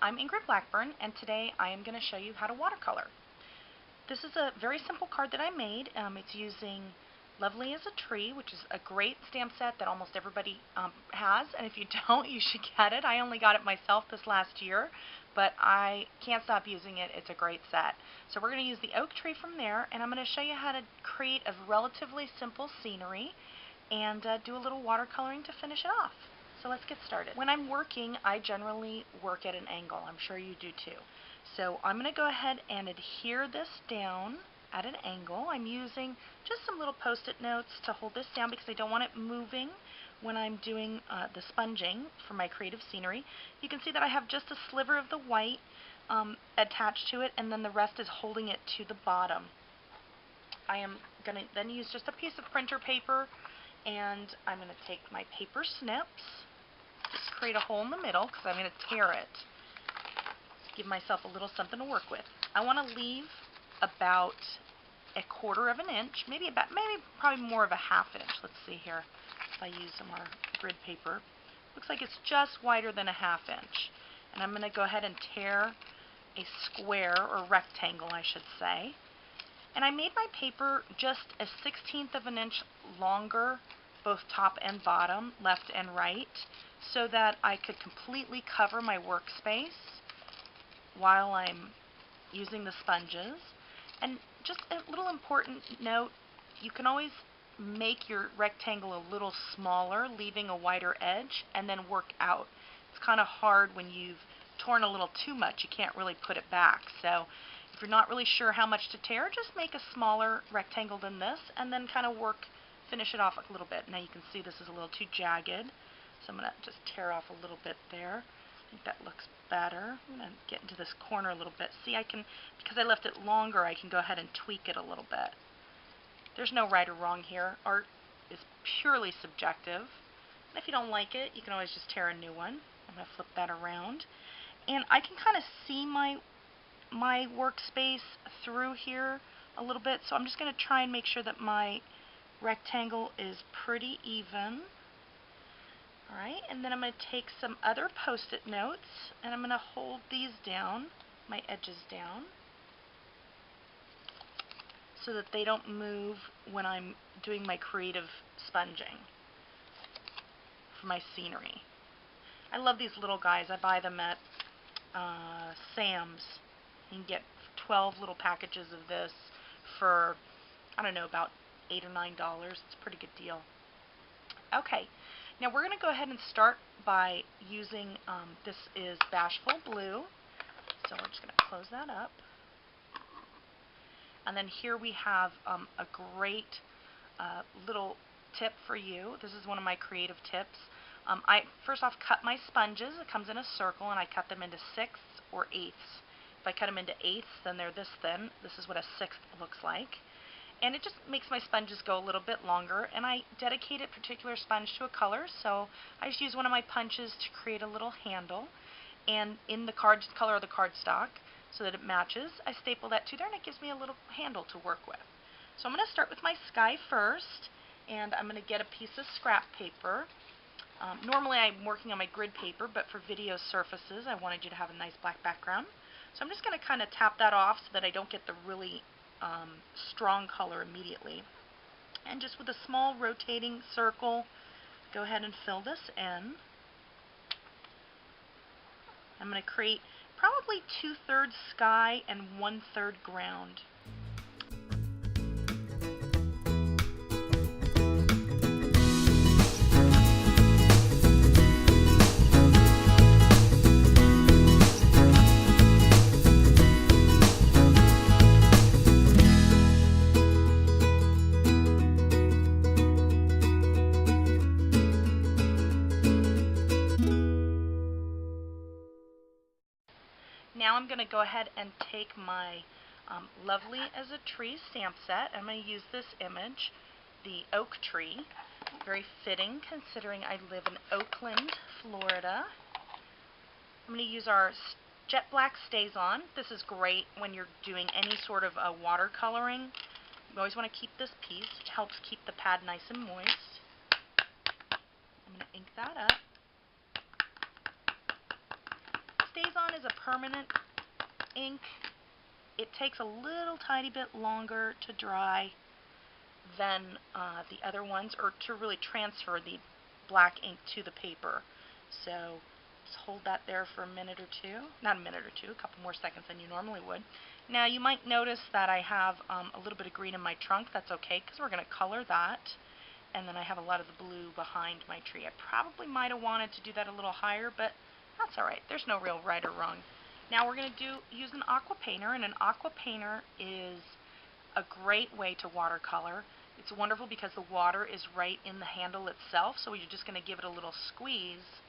I'm Ingrid Blackburn, and today I am going to show you how to watercolor. This is a very simple card that I made. It's using Lovely as a Tree, which is a great stamp set that almost everybody has, and if you don't, you should get it. I only got it myself this last year, but I can't stop using it. It's a great set. So we're going to use the oak tree from there, and I'm going to show you how to create a relatively simple scenery and do a little watercoloring to finish it off. So let's get started. When I'm working, I generally work at an angle. I'm sure you do too. So I'm going to go ahead and adhere this down at an angle. I'm using just some little post-it notes to hold this down because I don't want it moving when I'm doing the sponging for my creative scenery. You can see that I have just a sliver of the white attached to it, and then the rest is holding it to the bottom. I am going to then use just a piece of printer paper, and I'm going to take my paper snips, just create a hole in the middle because I'm going to tear it. Give myself a little something to work with. I want to leave about 1/4 of an inch, maybe probably more of a 1/2 inch. Let's see here if I use some more grid paper. Looks like it's just wider than a 1/2 inch. And I'm going to go ahead and tear a square, or rectangle I should say. And I made my paper just a 1/16 of an inch longer, both top and bottom, left and right, so that I could completely cover my workspace while I'm using the sponges. And just a little important note, you can always make your rectangle a little smaller, leaving a wider edge, and then work out. It's kind of hard when you've torn a little too much. You can't really put it back. So if you're not really sure how much to tear, just make a smaller rectangle than this, and then kind of finish it off a little bit. Now you can see this is a little too jagged, so I'm going to just tear off a little bit there. I think that looks better. I'm going to get into this corner a little bit. See, because I left it longer, I can go ahead and tweak it a little bit. There's no right or wrong here. Art is purely subjective. And if you don't like it, you can always just tear a new one. I'm going to flip that around. And I can kind of see my workspace through here a little bit, so I'm just going to try and make sure that my rectangle is pretty even. Alright, and then I'm going to take some other post-it notes, and I'm going to hold these down, my edges down, so that they don't move when I'm doing my creative sponging for my scenery. I love these little guys. I buy them at Sam's. You can get 12 little packages of this for, I don't know, about $8 or $9. It's a pretty good deal. Okay, now we're going to go ahead and start by using, this is Bashful Blue, so we're just going to close that up. And then here we have a great little tip for you. This is one of my creative tips. I first off cut my sponges. It comes in a circle, and I cut them into 1/6 or 1/8. If I cut them into 1/8, then they're this thin. This is what a 1/6 looks like. And it just makes my sponges go a little bit longer, and I dedicate a particular sponge to a color, so I just use one of my punches to create a little handle, and in the color of the cardstock, so that it matches, I staple that to there, and it gives me a little handle to work with. So I'm going to start with my sky first, and I'm going to get a piece of scrap paper. Normally I'm working on my grid paper, but for video surfaces I wanted you to have a nice black background. So I'm just going to kind of tap that off so that I don't get the really strong color immediately. And just with a small rotating circle, go ahead and fill this in. I'm going to create probably 2/3 sky and 1/3 ground. Now I'm going to go ahead and take my Lovely as a Tree stamp set. I'm going to use this image, the oak tree. Very fitting considering I live in Oakland, Florida. I'm going to use our Jet Black StazOn. This is great when you're doing any sort of watercoloring. You always want to keep this piece, which helps keep the pad nice and moist. I'm going to ink that up. StazOn is a permanent ink. It takes a little tiny bit longer to dry than the other ones, or to really transfer the black ink to the paper. So just hold that there for a minute or two. Not a minute or two, a couple more seconds than you normally would. Now you might notice that I have a little bit of green in my trunk. That's okay, because we're going to color that. And then I have a lot of the blue behind my tree. I probably might have wanted to do that a little higher, but that's alright. There's no real right or wrong. Now we're going to use an aqua painter, and an aqua painter is a great way to watercolor. It's wonderful because the water is right in the handle itself, so you're just going to give it a little squeeze,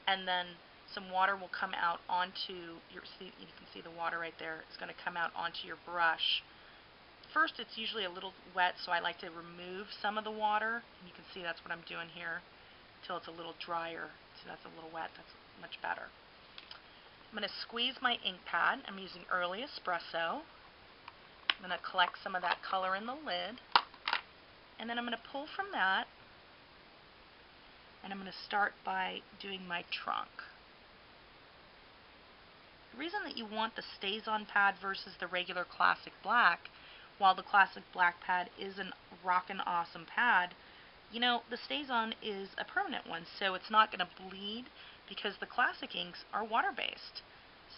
and then some water will come out onto your, you can see the water right there. It's going to come out onto your brush. First, it's usually a little wet, so I like to remove some of the water. And you can see that's what I'm doing here, until it's a little drier. See, that's a little wet. That's much better. I'm going to squeeze my ink pad. I'm using Early Espresso. I'm going to collect some of that color in the lid. And then I'm going to pull from that, and I'm going to start by doing my trunk. The reason that you want the StazOn pad versus the regular Classic Black, while the Classic Black pad is a rockin' awesome pad, you know, the StazOn is a permanent one, so it's not going to bleed, because the classic inks are water-based.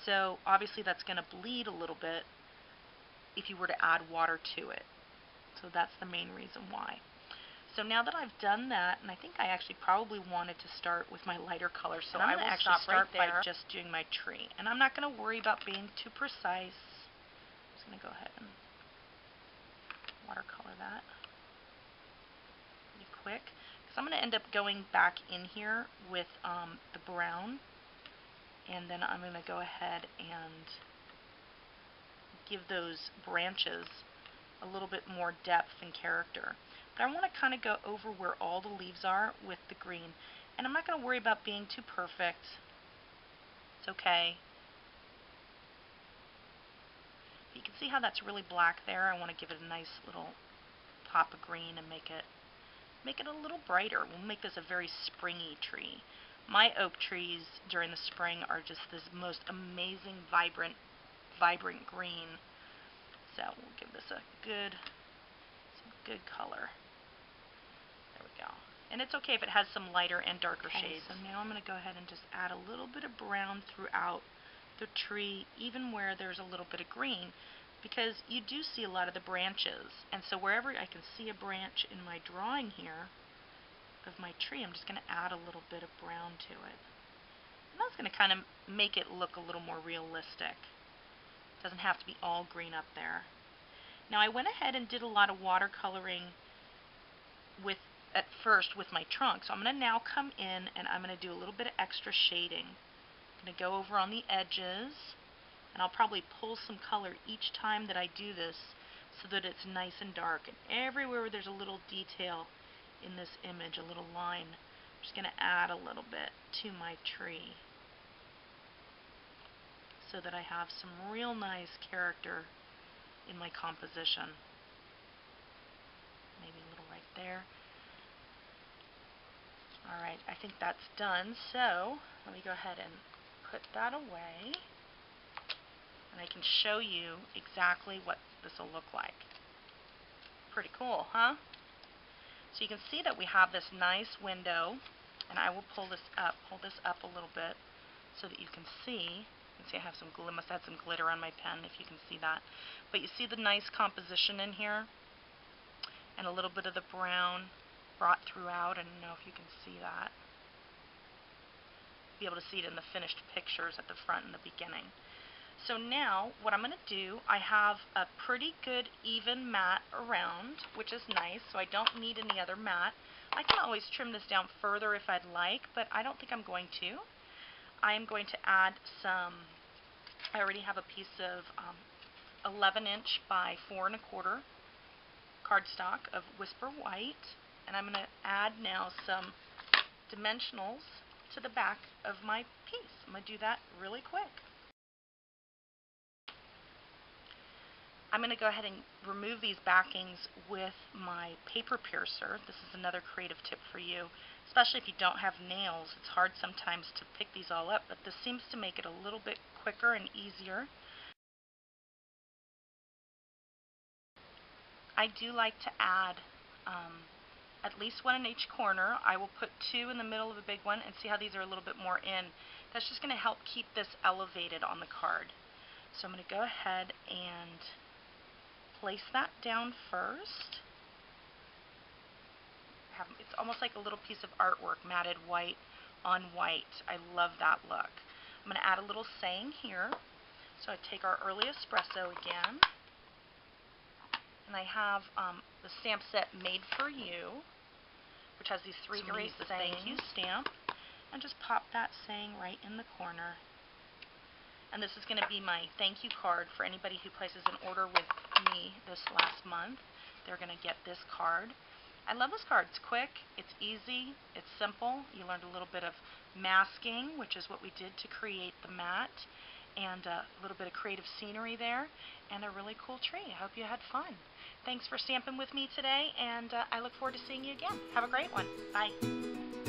So obviously that's going to bleed a little bit if you were to add water to it. So that's the main reason why. So now that I've done that, and I think I actually probably wanted to start with my lighter color, so I will actually start by just doing my tree. And I'm not going to worry about being too precise. I'm just going to go ahead and watercolor that pretty quick, because I'm going to end up going back in here with the brown, and then I'm going to go ahead and give those branches a little bit more depth and character. But I want to kind of go over where all the leaves are with the green, and I'm not going to worry about being too perfect. It's okay. You can see how that's really black there. I want to give it a nice little pop of green and make it a little brighter. We'll make this a very springy tree. My oak trees during the spring are just this most amazing, vibrant green. So we'll give this some good color. There we go. And it's okay if it has some lighter and darker shades. So now I'm going to go ahead and just add a little bit of brown throughout the tree, even where there's a little bit of green, because you do see a lot of the branches. And so wherever I can see a branch in my drawing here of my tree, I'm just going to add a little bit of brown to it. And that's going to kind of make it look a little more realistic. It doesn't have to be all green up there. Now I went ahead and did a lot of watercoloring at first with my trunk. So I'm going to now come in and I'm going to do a little bit of extra shading. I'm going to go over on the edges, and I'll probably pull some color each time that I do this so that it's nice and dark. And everywhere where there's a little detail in this image, a little line, I'm just going to add a little bit to my tree so that I have some real nice character in my composition. Maybe a little right there. Alright, I think that's done, so let me go ahead and put that away, and I can show you exactly what this will look like. Pretty cool, huh? So you can see that we have this nice window, and I will pull this up a little bit so that you can see. You can see I have some must have some glitter on my pen if you can see that. But you see the nice composition in here, and a little bit of the brown brought throughout. I don't know if you can see that. You'll be able to see it in the finished pictures at the front and the beginning. So now what I'm going to do, I have a pretty good even mat around, which is nice, so I don't need any other mat. I can always trim this down further if I'd like, but I don't think I'm going to. I am going to add some, I already have a piece of 11" by 4 1/4 cardstock of Whisper White, and I'm going to add now some dimensionals to the back of my piece. I'm going to do that really quick. I'm going to go ahead and remove these backings with my paper piercer. This is another creative tip for you. especially if you don't have nails. It's hard sometimes to pick these all up, but this seems to make it a little bit quicker and easier. I do like to add at least one in each corner. I will put two in the middle of the big one and see how these are a little bit more in. That's just going to help keep this elevated on the card. So I'm going to go ahead and place that down first. It's almost like a little piece of artwork, matted white on white. I love that look. I'm going to add a little saying here. So I take our early espresso again, and I have the stamp set Made for You, which has these three great sayings. Thank you stamp, and just pop that saying right in the corner. And this is going to be my thank you card for anybody who places an order with me this last month. They're going to get this card. I love this card. It's quick, it's easy, it's simple. You learned a little bit of masking, which is what we did to create the mat, and a little bit of creative scenery there, and a really cool tree. I hope you had fun. Thanks for stamping with me today, and I look forward to seeing you again. Have a great one. Bye.